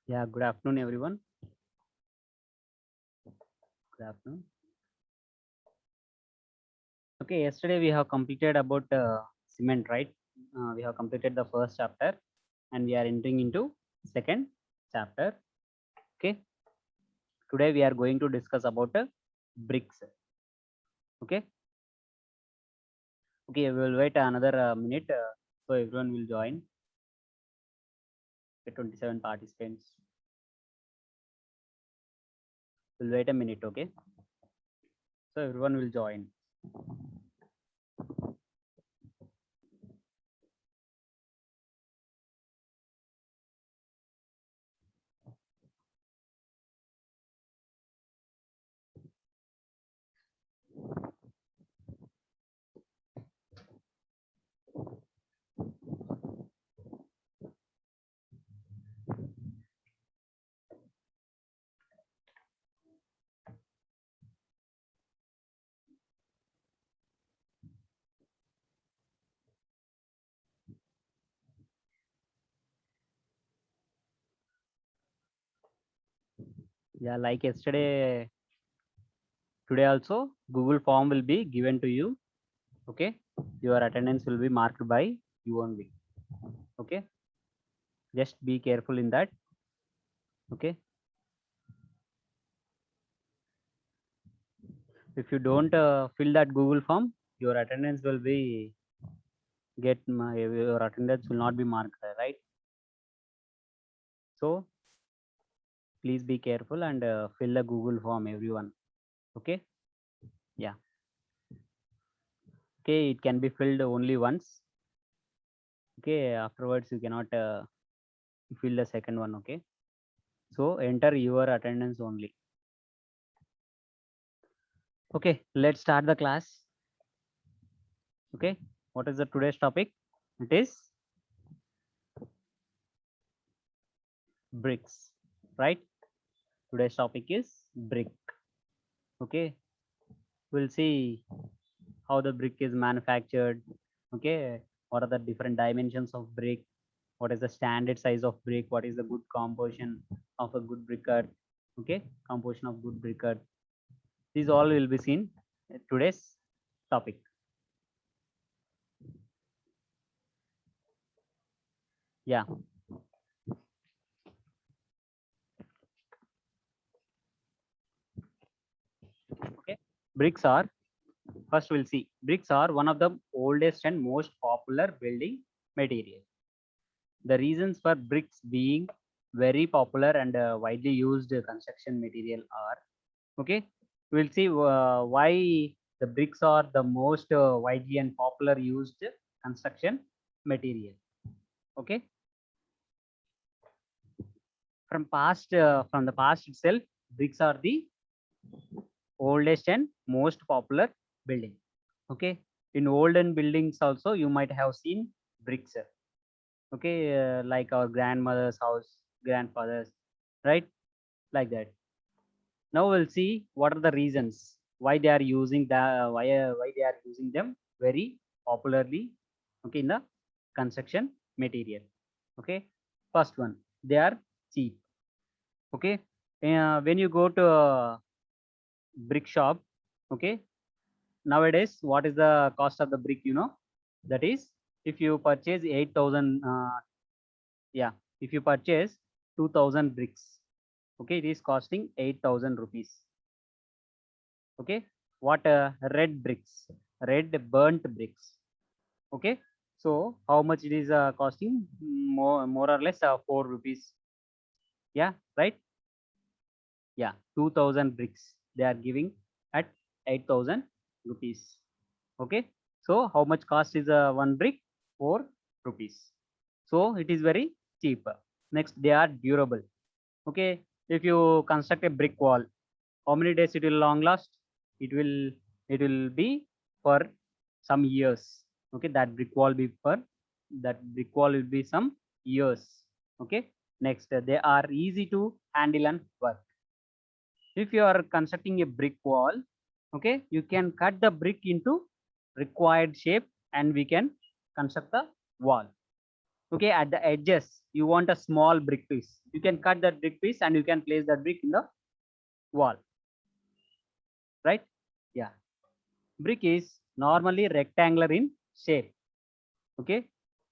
Yeah, good afternoon, everyone. Good afternoon. Okay, yesterday we have completed about cement, right? We have completed the first chapter and we are entering into second chapter. Okay, today we are going to discuss about bricks. Okay, okay, we will wait another minute so everyone will join. Okay, 27 participants. We'll wait a minute, okay? So everyone will join. Yeah, like yesterday, today also Google form will be given to you. Okay, your attendance will be marked by you only. Okay, just be careful in that. Okay, if you don't fill that Google form, your attendance will be your attendance will not be marked, right? So please be careful and fill the Google form, everyone. Okay, yeah. Okay, it can be filled only once. Okay, afterwards you cannot fill the second one. Okay, so enter your attendance only. Okay, let's start the class. Okay, what is the today's topic? It is bricks, right? Today's topic is brick. Okay, we'll see how the brick is manufactured. Okay, what are the different dimensions of brick? What is the standard size of brick? What is the good composition of a good bricker? Okay, composition of good bricker. These all will be seen in today's topic. Yeah. Okay, bricks are, first we'll see, bricks are one of the oldest and most popular building material. The reasons for bricks being very popular and widely used construction material are, okay, we'll see why the bricks are the most widely and popular used construction material. Okay, from the past itself, bricks are the oldest and most popular building. Okay, in olden buildings also you might have seen bricks. Okay, like our grandmother's house, grandfather's, right, like that. Now we'll see what are the reasons why they are using the why they are using them very popularly. Okay, in the construction material. Okay, first one, they are cheap. Okay, when you go to a brick shop, okay, nowadays what is the cost of the brick? You know, that is, if you purchase 8,000, yeah, if you purchase 2,000 bricks, okay, it is costing 8,000 rupees. Okay, what red bricks, red burnt bricks. Okay, so how much it is costing? More or less 4 rupees. Yeah, right. Yeah, 2000 bricks they are giving at 8000 rupees. Okay, so how much cost is one brick? 4 rupees. So it is very cheap. Next, they are durable. Okay, if you construct a brick wall, how many days it will long last? It will be for some years. Okay, that brick wall will be some years. Okay, next, they are easy to handle and work. If you are constructing a brick wall, okay, you can cut the brick into required shape and we can construct the wall. Okay, at the edges you want a small brick piece, you can cut that brick piece and you can place that brick in the wall, right? Yeah, brick is normally rectangular in shape. Okay,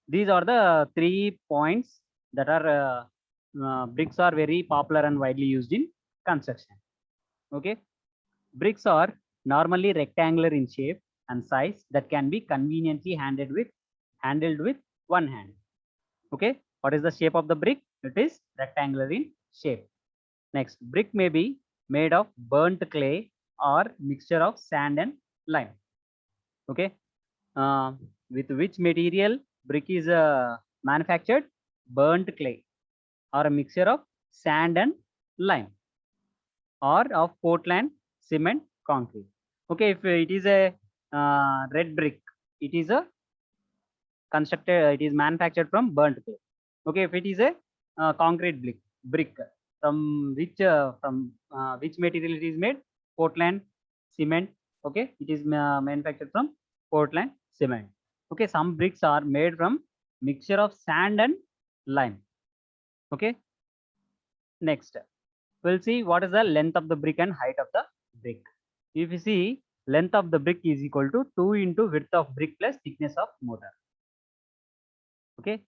these are the 3 points that are bricks are very popular and widely used in construction. Okay, bricks are normally rectangular in shape and size that can be conveniently handled with one hand. Okay, what is the shape of the brick? It is rectangular in shape. Next, brick may be made of burnt clay or mixture of sand and lime. Okay, uh, with which material brick is manufactured? Burnt clay or a mixture of sand and lime or of Portland cement concrete. Okay, if it is a red brick, it is a it is manufactured from burnt clay. Okay, if it is a concrete brick, from which material it is made? Portland cement. Okay, it is manufactured from Portland cement. Okay, some bricks are made from mixture of sand and lime. Okay, next we'll see what is the length of the brick and height of the brick. If you see, length of the brick is equal to 2 into width of brick plus thickness of mortar. Okay,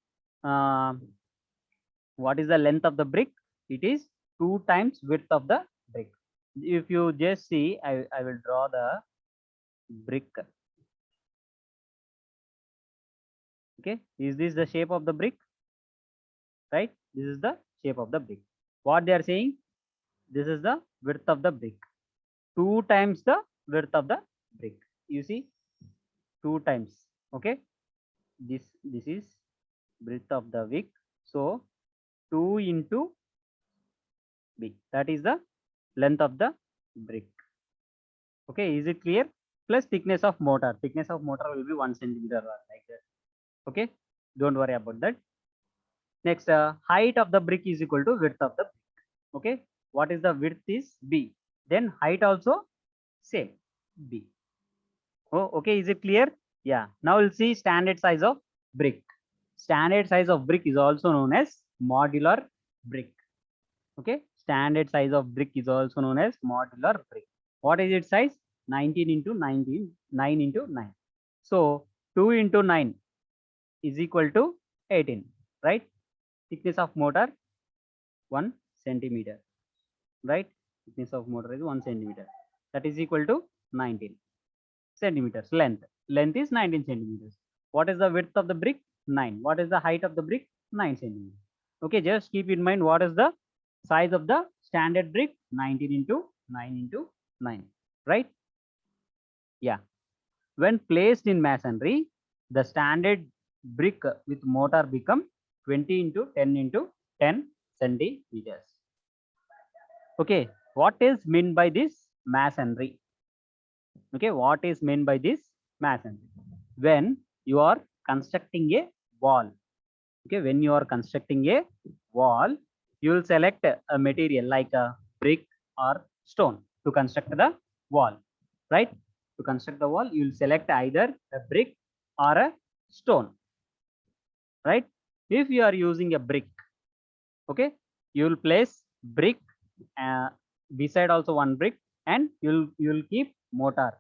what is the length of the brick? It is 2 times width of the brick. If you just see, I will draw the brick. Okay, is this the shape of the brick? Right, this is the shape of the brick. What they are saying, this is the width of the brick, 2 times the width of the brick. You see, 2 times. Okay, this is width of the brick, so 2 into b, that is the length of the brick. Okay, is it clear? Plus thickness of mortar. Thickness of mortar will be 1 centimeter like that. Okay, don't worry about that. Next, height of the brick is equal to width of the brick. Okay, what is the width is b, then height also same, b. Oh, okay, is it clear? Yeah, now we'll see standard size of brick. Standard size of brick is also known as modular brick. Okay, standard size of brick is also known as modular brick. What is its size? 19 into 19, 9 into 9. So 2 into 9 is equal to 18, right? Thickness of mortar 1 centimeter, right? Thickness of mortar is 1 centimeter. That is equal to 19 centimeters. Length is 19 centimeters. What is the width of the brick? 9. What is the height of the brick? 9 centimeters. Okay, just keep in mind what is the size of the standard brick? 19 into 9 into 9, right? Yeah. When placed in masonry, the standard brick with mortar become 20 into 10 into 10 centimeters. Okay, what is meant by this masonry? Okay, what is meant by this masonry? When you are constructing a wall, okay, when you are constructing a wall, you will select a material like a brick or stone to construct the wall, right? To construct the wall, you will select either a brick or a stone, right? If you are using a brick, okay, you will place brick beside also one brick, and you'll keep mortar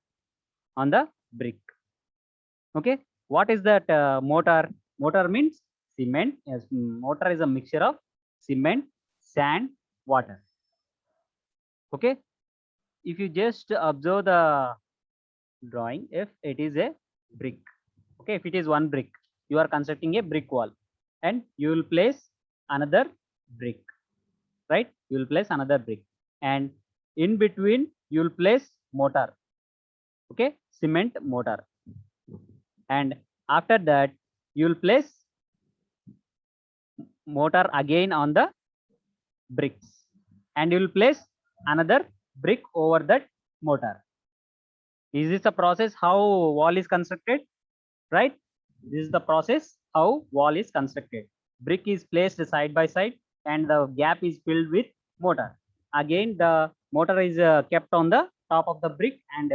on the brick. Okay, what is that mortar? Mortar means cement. Yes, mortar is a mixture of cement, sand, water. Okay, if you just observe the drawing, if it is a brick, okay, if it is one brick, you are constructing a brick wall and you will place another brick. right? You will place another brick, and in between you will place mortar, okay, cement mortar, and after that you will place mortar again on the bricks, and you will place another brick over that mortar. Is this a process how wall is constructed, right? This is the process how wall is constructed. Brick is placed side by side and the gap is filled with mortar. Again, the mortar is kept on the top of the brick and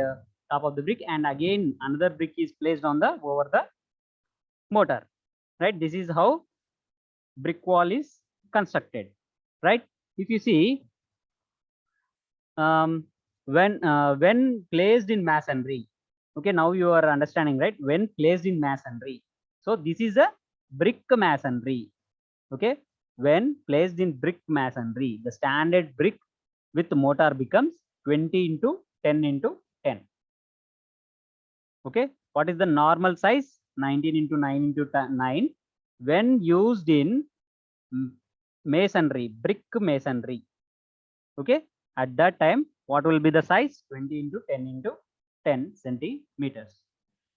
and again another brick is placed on the over the mortar, right? This is how brick wall is constructed, right? If you see, when placed in masonry, okay, now you are understanding, right? When placed in masonry, so this is a brick masonry, okay. When placed in brick masonry, the standard brick with mortar becomes 20 into 10 into 10, okay. What is the normal size? 19 into 9 into 9. When used in masonry, brick masonry, okay, at that time what will be the size? 20 into 10 into 10 centimeters,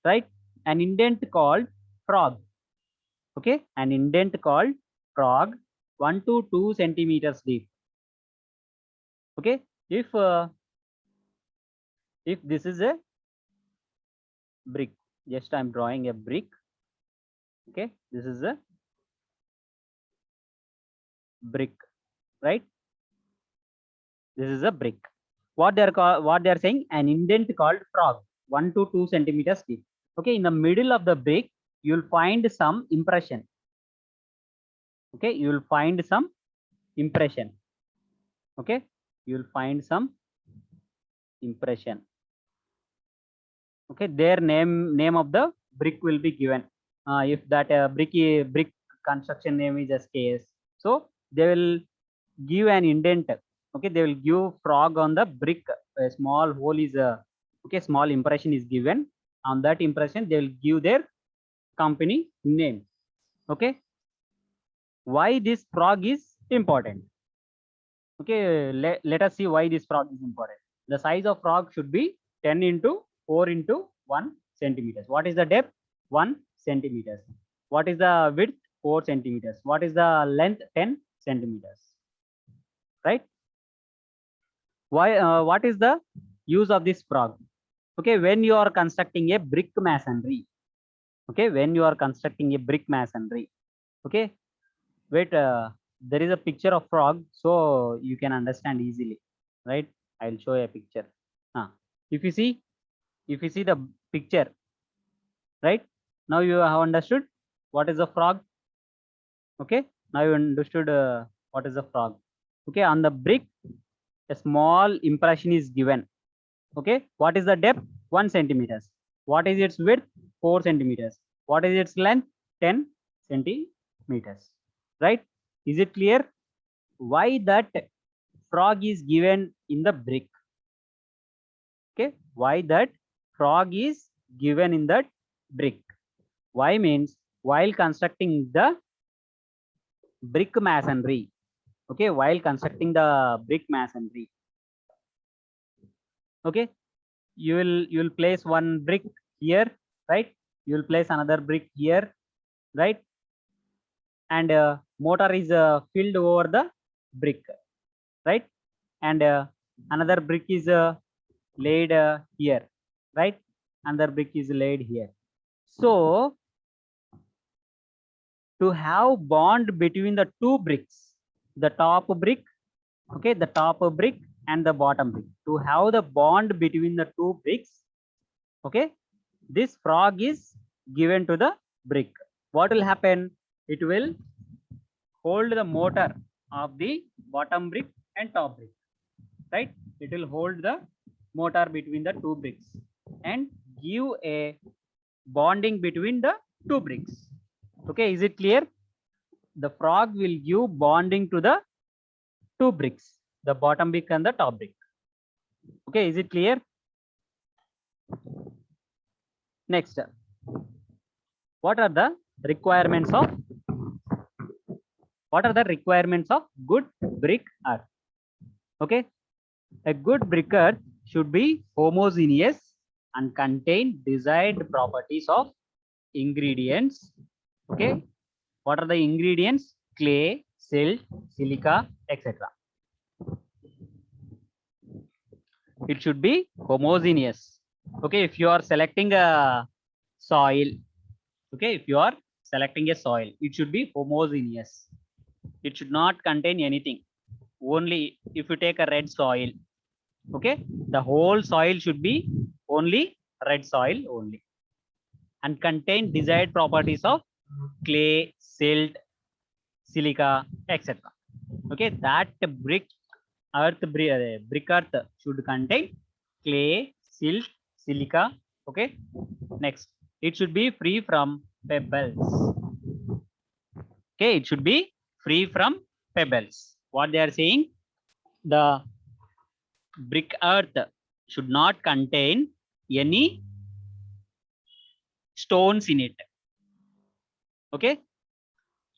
right? An indent called frog, okay, an indent called frog, 1 to 2 centimeters deep, okay. If this is a brick, just I'm drawing a brick, okay, this is a brick, right? This is a brick. What they are saying, an indent called frog, 1 to 2 centimeters deep, okay. In the middle of the brick you'll find some impression, okay, you will find some impression, okay, you will find some impression, okay. Their name of the brick will be given. If that brick construction name is SKS, so they will give an indent, okay, they will give frog on the brick, a small hole is okay, small impression is given. On that impression they will give their company name, okay. Why this frog is important? Okay, let us see why this frog is important. The size of frog should be 10 into 4 into 1 centimeters. What is the depth? 1 centimeters. What is the width? 4 centimeters. What is the length? 10 centimeters. Right? Why? What is the use of this frog? Okay, when you are constructing a brick masonry. Okay, when you are constructing a brick masonry. Okay, wait. There is a picture of frog, so you can understand easily, right? I'll show you a picture. If you see the picture, right? Now you have understood what is a frog. Okay, now you understood what is a frog. Okay, on the brick, a small impression is given. Okay, what is the depth? 1 centimeters. What is its width? 4 centimeters. What is its length? 10 centimeters. Right? Is it clear? Why that frog is given in the brick? Okay, why that frog is given in that brick? Why means while constructing the brick masonry, okay, while constructing the brick masonry, okay, you will place one brick here, right? You will place another brick here, right? And mortar is filled over the brick, right? And another brick is laid here, right? Another brick is laid here. So to have bond between the two bricks, the top brick, okay, the top brick and the bottom brick, to have the bond between the two bricks, okay, this frog is given to the brick. What will happen? It will hold the mortar of the bottom brick and top brick, right? It will hold the mortar between the two bricks and give a bonding between the two bricks. Okay, is it clear? The frog will give bonding to the two bricks, the bottom brick and the top brick. Okay, is it clear? Next, what are the requirements of good brick earth. Okay, a good brick earth should be homogeneous and contain desired properties of ingredients. Okay, what are the ingredients? Clay, silt, silica, etc. It should be homogeneous. Okay, if you are selecting a soil, okay, if you are selecting a soil, it should be homogeneous. It should not contain anything. Only if you take a red soil, okay, the whole soil should be only red soil only and contain desired properties of clay, silt, silica, etc. Okay, that brick brick earth should contain clay, silt, silica. Okay, next it should be free from pebbles. Okay, it should be free from pebbles. What they are saying, the brick earth should not contain any stones in it. Okay,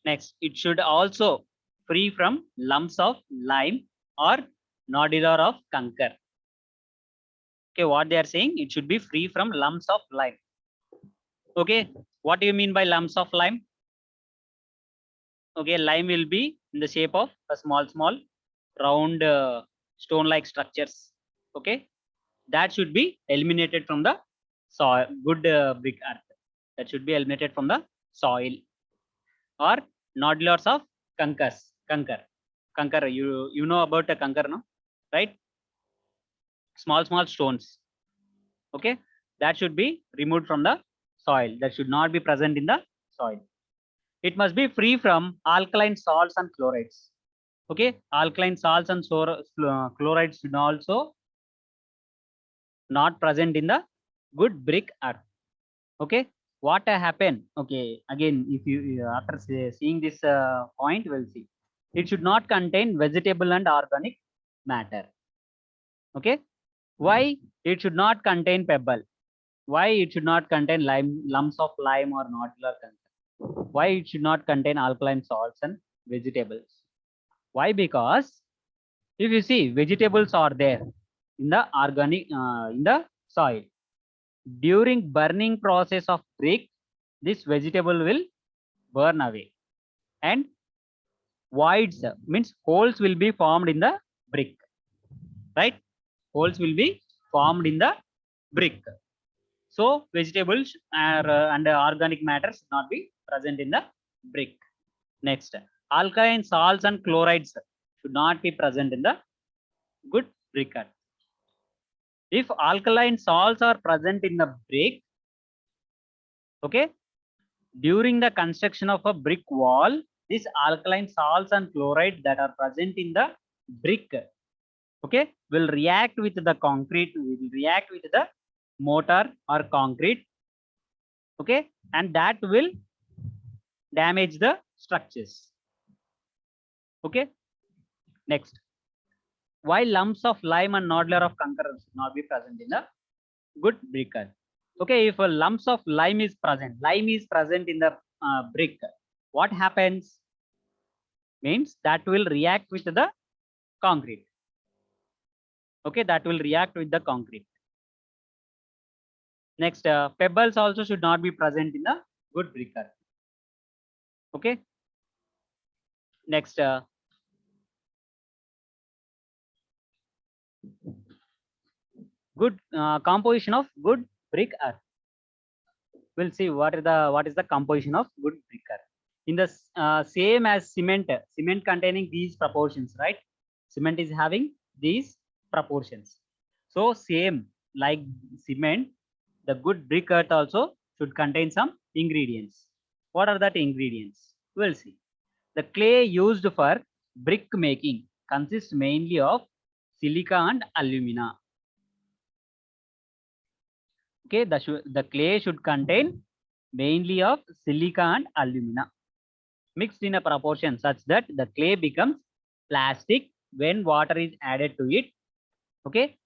next it should also free from lumps of lime or nodular of conker. Okay, what they are saying, it should be free from lumps of lime. Okay, what do you mean by lumps of lime? Okay, lime will be in the shape of a small round stone like structures. Okay, that should be eliminated from the soil. Good brick earth, that should be eliminated from the soil. Or nodulars of conker. You know about a conker, no? Right? Small stones. Okay, that should be removed from the soil. That should not be present in the soil. It must be free from alkaline salts and chlorides. Okay, alkaline salts and chlorides should also not present in the good brick earth. Okay, what happen? Okay, again, if you after seeing this point, we'll see. It should not contain vegetable and organic matter. Okay, why it should not contain pebble? Why it should not contain lumps of lime or nodular content? Why it should not contain alkaline salts and vegetables? Why? Because if you see, vegetables are there in the organic in the soil. During burning process of brick, this vegetable will burn away, and voids means holes will be formed in the brick. Right? Holes will be formed in the brick. So vegetables are, and organic matter should not be present in the brick. Next, alkaline salts and chlorides should not be present in the good brick earth. If alkaline salts are present in the brick, okay, during the construction of a brick wall, these alkaline salts and chloride that are present in the brick, okay, will react with the concrete, will react with the mortar or concrete, okay, and that will damage the structures. Okay, next, why lumps of lime and nodular of conker should not be present in the good brick earth? Okay, if a lumps of lime is present in the brick, what happens? Means that will react with the concrete. Okay, that will react with the concrete. Next, pebbles also should not be present in the good brick earth. Okay, next, good composition of good brick earth. We'll see what is the composition of good brick earth. In the same as cement containing these proportions, right? Cement is having these proportions. So same like cement, the good brick earth also should contain some ingredients. What are that ingredients? We'll see. The clay used for brick making consists mainly of silica and alumina. Okay, the clay should contain mainly of silica and alumina mixed in a proportion such that the clay becomes plastic when water is added to it. Okay,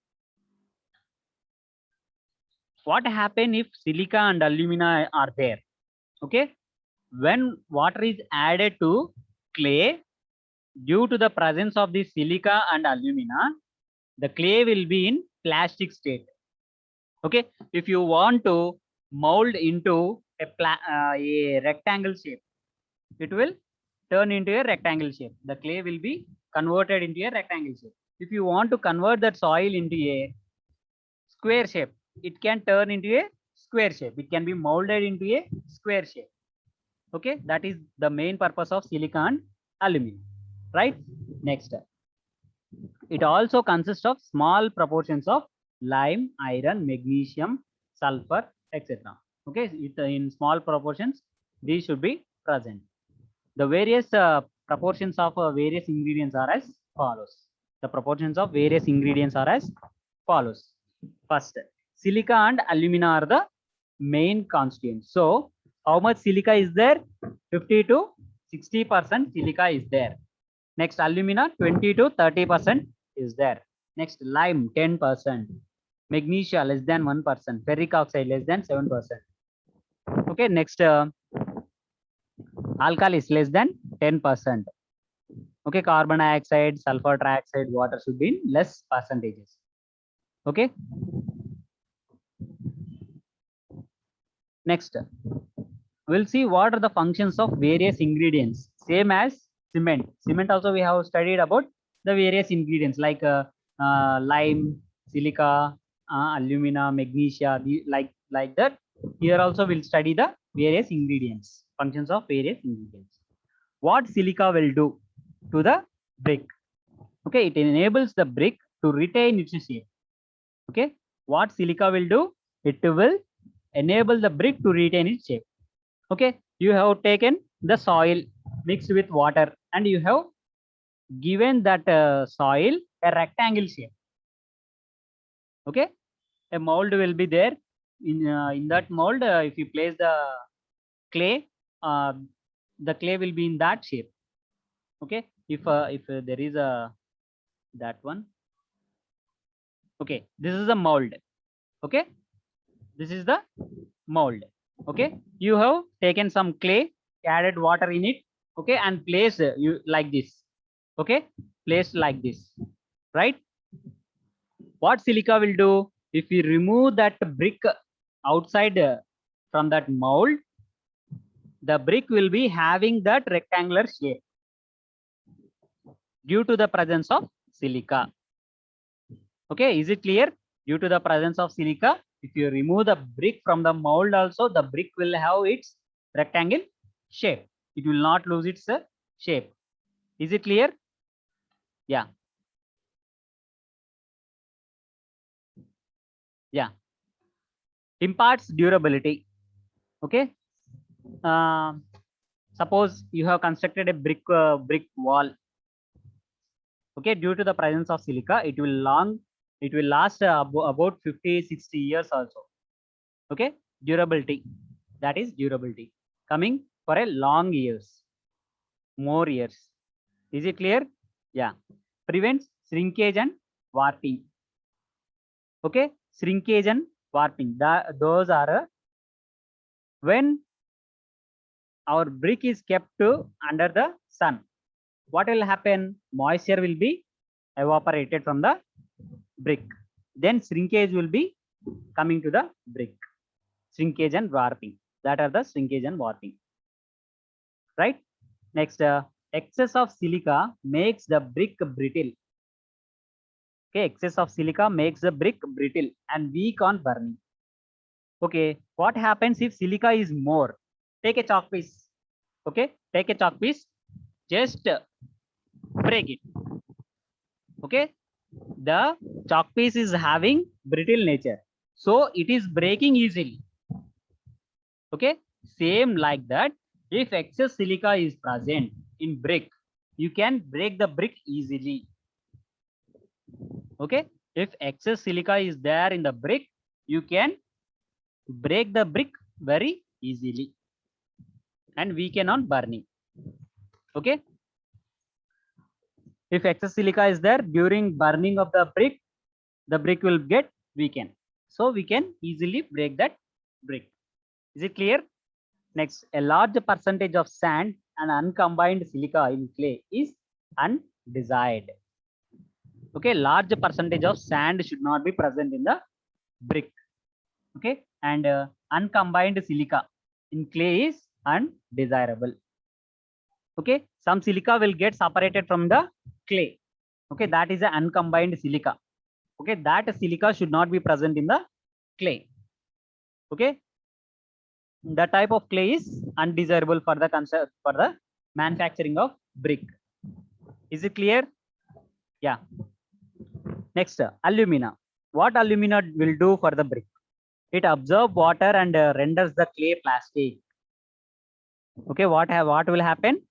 what happens if silica and alumina are there? Okay, when water is added to clay, due to the presence of the silica and alumina, the clay will be in plastic state. Okay, if you want to mold into a rectangle shape, it will turn into a rectangle shape. The clay will be converted into a rectangle shape. If you want to convert that soil into a square shape, it can turn into a square shape. It can be molded into a square shape. Okay, that is the main purpose of silica and aluminum, right? Next, it also consists of small proportions of lime, iron, magnesium, sulfur, etc. Okay, in small proportions, these should be present. The various proportions of various ingredients are as follows. The proportions of various ingredients are as follows. First, silica and alumina are the main constituents. So, how much silica is there? 50 to 60% silica is there. Next, alumina 20 to 30% is there. Next, lime 10%. Magnesia less than 1%. Ferric oxide less than 7%. Okay, next, alkalis less than 10%. Okay, carbon dioxide, sulfur trioxide, water should be in less percentages. Okay. Next, we'll see what are the functions of various ingredients. Same as cement. Cement also we have studied about the various ingredients like lime, silica, alumina, magnesia, like that. Here also we'll study the various ingredients, functions of various ingredients. What silica will do to the brick? Okay, it enables the brick to retain its shape. Okay, what silica will do? It will enable the brick to retain its shape. Okay, you have taken the soil mixed with water and you have given that soil a rectangle shape. Okay, a mold will be there. In that mold, if you place the clay will be in that shape. Okay, if there is a that one. Okay, this is a mold. Okay, this is the mold. Okay, you have taken some clay, added water in it. Okay, and place you like this. Okay, placed like this, right? What silica will do? If you remove that brick outside from that mold, the brick will be having that rectangular shape due to the presence of silica. Okay, is it clear? Due to the presence of silica, if you remove the brick from the mold also, the brick will have its rectangle shape. It will not lose its shape. Is it clear? Yeah. Yeah. Imparts durability. Okay. Suppose you have constructed a brick wall. Okay, due to the presence of silica, it will last about 50-60 years also. Okay, durability, that is durability coming for a long years, more years. Is it clear? Yeah. Prevents shrinkage and warping. Okay, shrinkage and warping, those are when our brick is kept under the sun, what will happen? Moisture will be evaporated from the brick. Then shrinkage will be coming to the brick. Shrinkage and warping. That are the shrinkage and warping. Right? Next, excess of silica makes the brick brittle. Okay, excess of silica makes the brick brittle and weak on burning. Okay, what happens if silica is more? Take a chalk piece. Okay, take a chalk piece. Just break it. Okay, the chalk piece is having brittle nature, so it is breaking easily. Okay, same like that, if excess silica is present in brick, you can break the brick easily. Okay, if excess silica is there in the brick, you can break the brick very easily and weaken on burning. Okay, if excess silica is there during burning of the brick will get weakened, so we can easily break that brick. Is it clear? Next, a large percentage of sand and uncombined silica in clay is undesired. Okay, large percentage of sand should not be present in the brick. Okay, and uncombined silica in clay is undesirable. Okay, some silica will get separated from the clay. Okay, that is an uncombined silica. Okay, that silica should not be present in the clay. Okay, the type of clay is undesirable for the concept for the manufacturing of brick. Is it clear? Yeah. Next, alumina. What alumina will do for the brick? It absorbs water and renders the clay plastic. Okay, what will happen?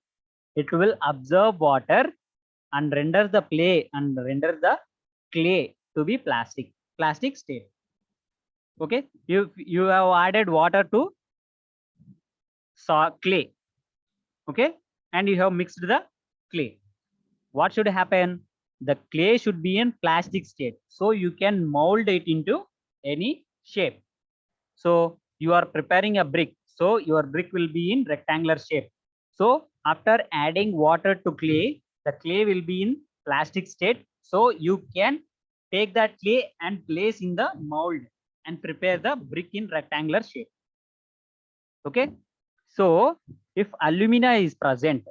It will absorb water and render the clay to be plastic state. Okay, you have added water to clay. Okay, and you have mixed the clay. What should happen? The clay should be in plastic state, so you can mold it into any shape. So you are preparing a brick, so your brick will be in rectangular shape. So after adding water to clay, the clay will be in plastic state, so you can take that clay and place in the mold and prepare the brick in rectangular shape. Okay, so if alumina is present,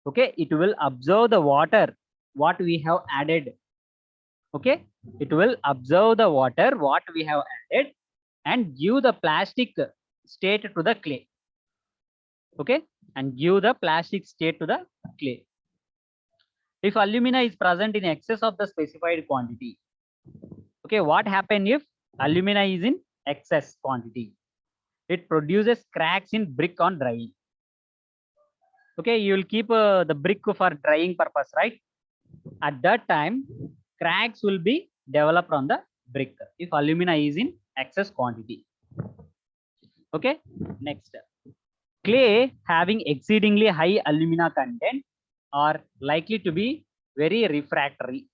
okay, it will absorb the water what we have added. Okay, it will absorb the water what we have added and give the plastic state to the clay. Okay, and give the plastic state to the clay. If alumina is present in excess of the specified quantity, okay, what happen if alumina is in excess quantity? It produces cracks in brick on drying. Okay, you will keep the brick for drying purpose, right? At that time, cracks will be developed on the brick if alumina is in excess quantity. Okay, next, clay having exceedingly high alumina content are likely to be very refractory.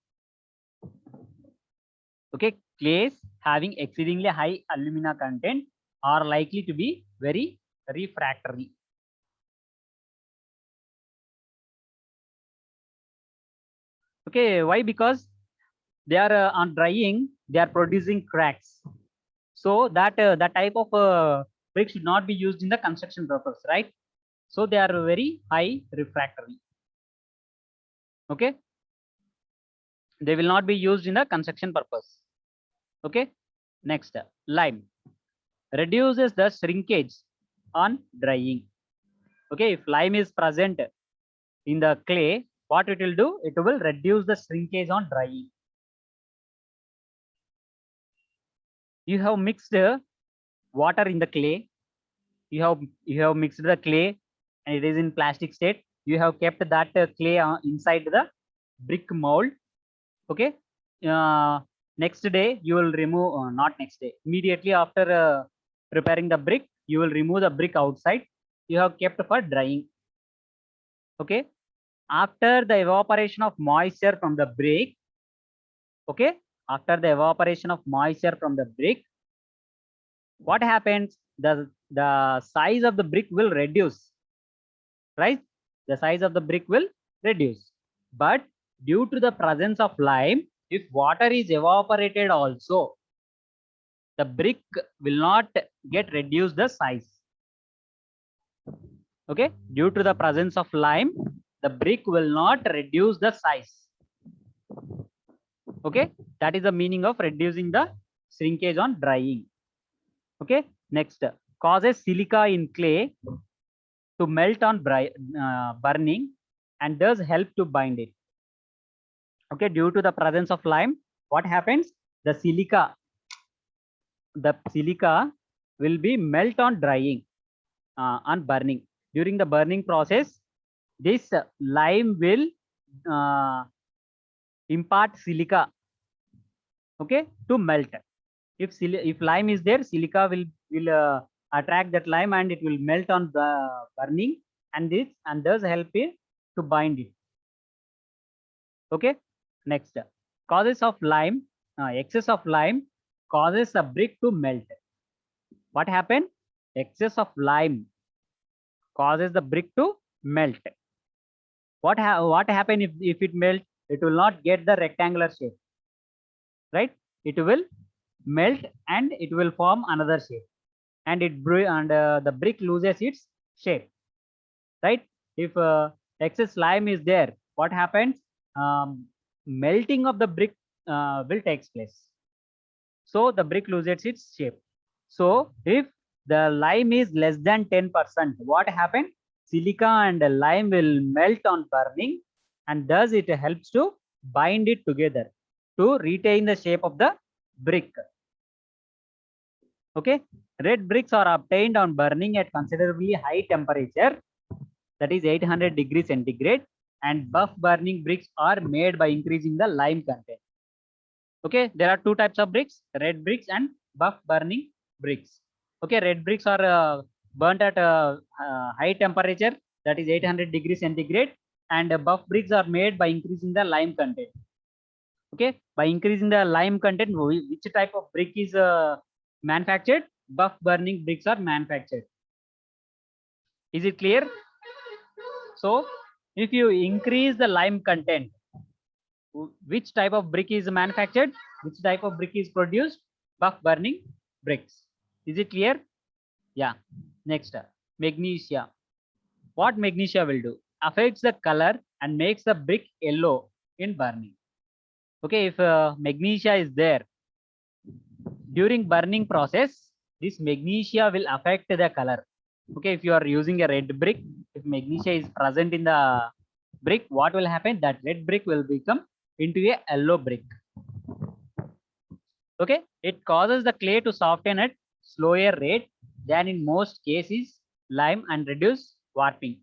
Okay, clays having exceedingly high alumina content are likely to be very refractory. Okay, why? Because they are on drying, they are producing cracks. So that type of brick should not be used in the construction purpose, right? So they are very high refractory. Okay, they will not be used in the construction purpose. Okay, next, lime reduces the shrinkage on drying. Okay, if lime is present in the clay, what it will do? It will reduce the shrinkage on drying. You have mixed water in the clay. You have mixed the clay and it is in plastic state. You have kept that clay inside the brick mold. Okay, next day you will remove, not next day, immediately after preparing the brick, you will remove the brick outside. You have kept for drying. Okay, after the evaporation of moisture from the brick, okay, after the evaporation of moisture from the brick, what happens? The size of the brick will reduce, right? The size of the brick will reduce, but due to the presence of lime, if water is evaporated also, the brick will not get reduced the size. Okay, due to the presence of lime, the brick will not reduce the size. Okay, that is the meaning of reducing the shrinkage on drying. Okay, next, causes silica in clay to melt on burning and does help to bind it. Okay, due to the presence of lime, what happens? The silica will be melt on drying, on burning. During the burning process, this lime will impart silica, okay, to melt. If lime is there, silica will attract that lime and it will melt on the burning, and does help it to bind it. Okay, next, causes of lime, excess of lime causes a brick to melt. What happened? Excess of lime causes the brick to melt. what happen if it melt? It will not get the rectangular shape, right? It will melt and it will form another shape, and the brick loses its shape, right? If excess lime is there, what happens? Melting of the brick will takes place, so the brick loses its shape. So if the lime is less than 10%, what happens? Silica and lime will melt on burning, and thus it helps to bind it together to retain the shape of the brick. Okay, red bricks are obtained on burning at considerably high temperature, that is 800 degrees centigrade, and buff burning bricks are made by increasing the lime content. Okay, there are two types of bricks, red bricks and buff burning bricks. Okay, red bricks are burnt at high temperature, that is 800 degrees centigrade, and buff bricks are made by increasing the lime content. Okay, by increasing the lime content, which type of brick is manufactured? Buff burning bricks are manufactured. Is it clear? So if you increase the lime content, which type of brick is manufactured? Which type of brick is produced? Buff burning bricks. Is it clear? Yeah. Next, magnesia. What magnesia will do? Affects the color and makes the brick yellow in burning. Okay, if magnesia is there during burning process, this magnesia will affect the color. Okay, if you are using a red brick, if magnesia is present in the brick, what will happen? That red brick will become into a yellow brick. Okay, it causes the clay to soften at slower rate than in most cases lime and reduce warping.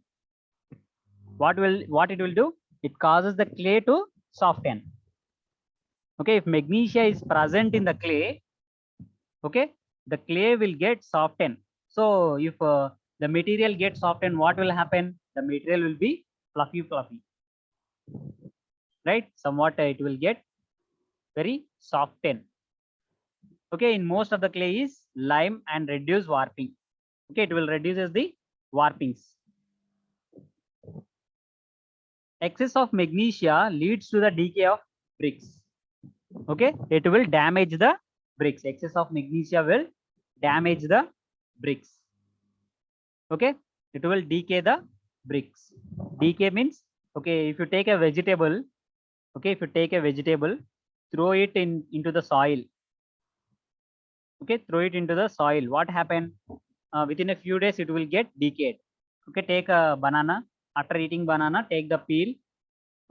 What it will do? It causes the clay to soften. Okay, if magnesia is present in the clay, okay, the clay will get softened. So if the material gets softened, what will happen? The material will be fluffy, right? Somewhat it will get very softened. Okay, in most of the clay is lime and reduce warping. Okay, it will reduces the warpings. Excess of magnesia leads to the decay of bricks. Okay, it will damage the bricks. Excess of magnesia will damage the bricks. Okay, it will decay the bricks. Decay means, okay, if you take a vegetable, okay, if you take a vegetable, throw it into the soil. Okay, throw it into the soil. What happened? Within a few days, it will get decayed. Okay, take a banana. After eating banana, take the peel.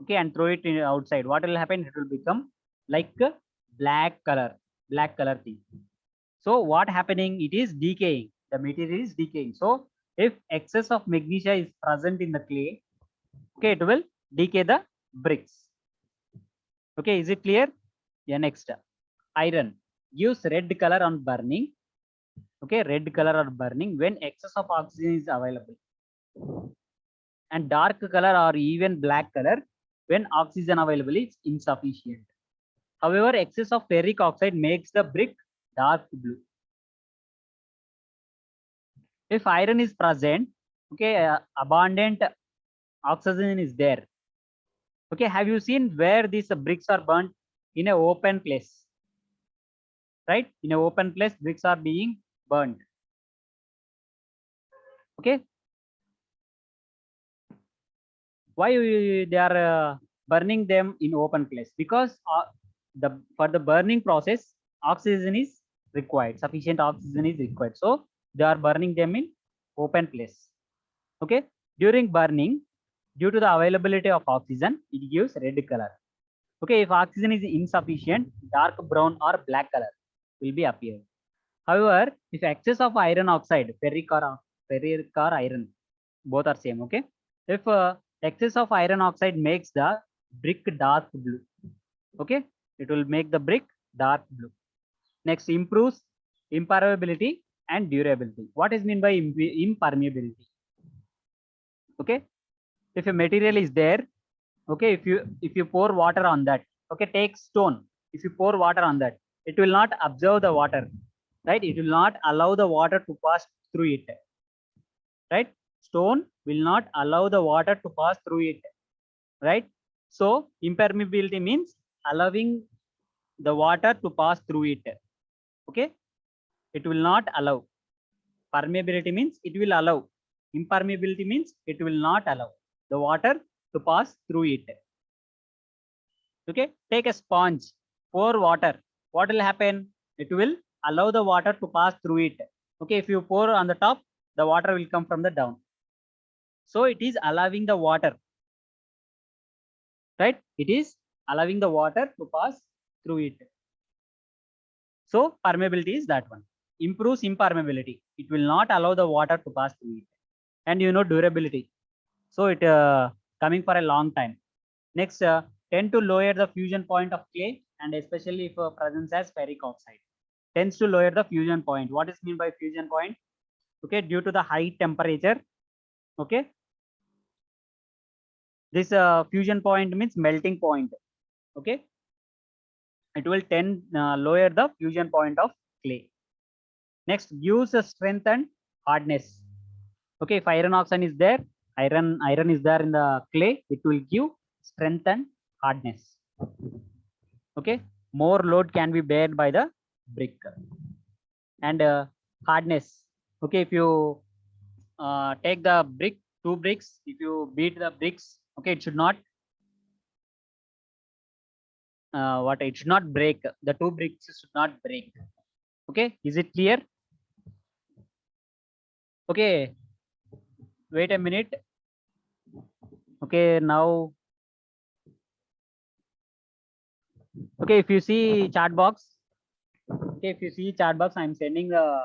Okay, and throw it outside. What will happen? It will become like a black color thing. So what happening? It is decaying. The material is decaying. So if excess of magnesia is present in the clay, okay, it will decay the bricks. Okay, is it clear? Yeah, next, iron gives red color on burning. Okay, red color on burning when excess of oxygen is available, and dark color or even black color when oxygen available is insufficient. However, excess of ferric oxide makes the brick dark blue. If iron is present, okay, abundant oxygen is there. Okay, have you seen where these bricks are burnt? In an open place, right? In an open place, bricks are being burnt. Okay, why they are burning them in open place? Because for the burning process, oxygen is required. Sufficient oxygen is required, so they are burning them in open place. Okay, during burning, due to the availability of oxygen, it gives red color. Okay, if oxygen is insufficient, dark brown or black color will be appeared. However, if excess of iron oxide, ferric or iron, both are same. Okay, if excess of iron oxide makes the brick dark blue. Okay, it will make the brick dark blue. Next, improves impermeability and durability. What is mean by impermeability? Okay, if a material is there, okay, if you pour water on that, okay, take stone. If you pour water on that, it will not absorb the water, right? It will not allow the water to pass through it, right? Stone will not allow the water to pass through it. right? So impermeability means allowing the water to pass through it. Okay, it will not allow. Permeability means it will allow. Impermeability means it will not allow the water to pass through it. Okay, take a sponge, pour water. What will happen? It will allow the water to pass through it. Okay, if you pour on the top, the water will come from the down. So it is allowing the water, right? It is allowing the water to pass through it. So permeability is that one. Improves impermeability. It will not allow the water to pass through it. And durability. So it coming for a long time. Next, tend to lower the fusion point of clay, and especially if presence as ferric oxide. Tends to lower the fusion point. What is mean by fusion point? Okay, due to the high temperature. Okay, this fusion point means melting point. Okay, it will tend lower the fusion point of clay. Next, gives a strength and hardness. Okay, if iron oxide is there, iron is there in the clay, it will give strength and hardness. Okay, more load can be bared by the brick. And hardness. Okay, if you take the brick, 2 bricks, if you beat the bricks, okay, it should not it should not break. The 2 bricks should not break. Okay, is it clear? Okay, wait a minute. Okay, now, okay, if you see chat box, okay, if you see chat box, I'm sending the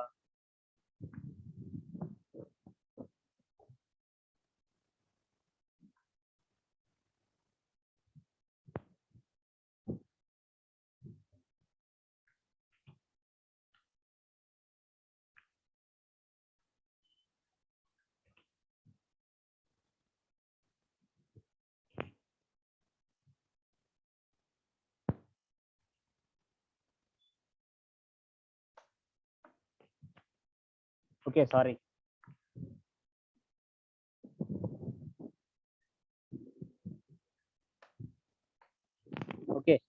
okay, sorry. Okay,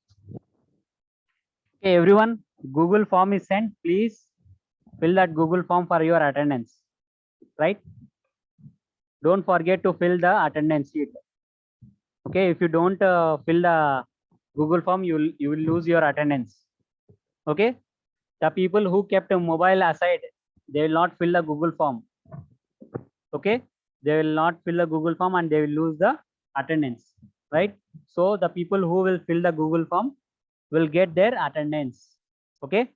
okay, everyone, Google form is sent. Please fill that Google form for your attendance, right? Don't forget to fill the attendance sheet. Okay, if you don't fill the Google form, you will lose your attendance. Okay, the people who kept a mobile aside, they will not fill the Google form. Okay, they will not fill the Google form and they will lose the attendance, right? So the people who will fill the Google form will get their attendance. Okay,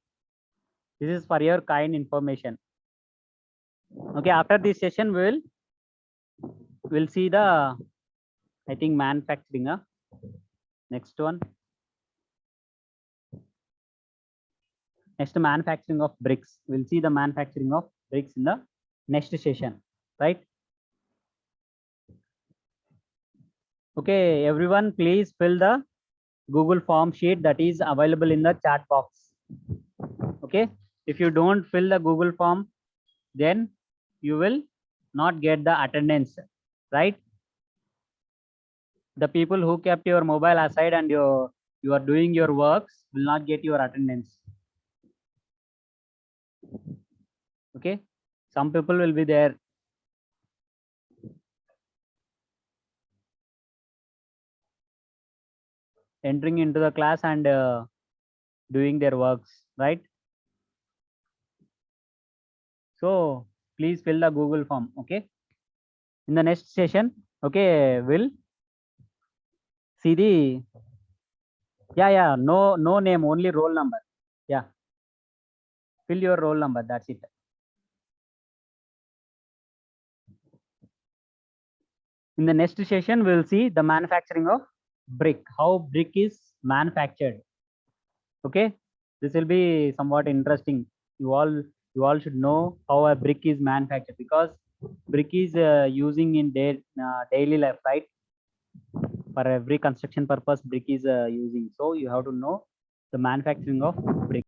this is for your kind information. Okay, after this session, we'll see the, I think, manufacturing. Next one. Next, manufacturing of bricks. We'll see the manufacturing of bricks in the next session, right? Okay, everyone, please fill the Google form sheet that is available in the chat box. Okay, if you don't fill the Google form, then you will not get the attendance, right? The people who kept your mobile aside and you are doing your works will not get your attendance. Okay, some people will be there. Entering into the class and doing their works, right? So please fill the Google form. Okay, in the next session, okay, we'll see the, yeah, no name, only roll number. Yeah, fill your roll number, that's it. In the next session, we'll see the manufacturing of brick, how brick is manufactured. Okay, this will be somewhat interesting. You all should know how a brick is manufactured, because brick is using in their daily life, right? For every construction purpose, brick is using. So you have to know the manufacturing of brick.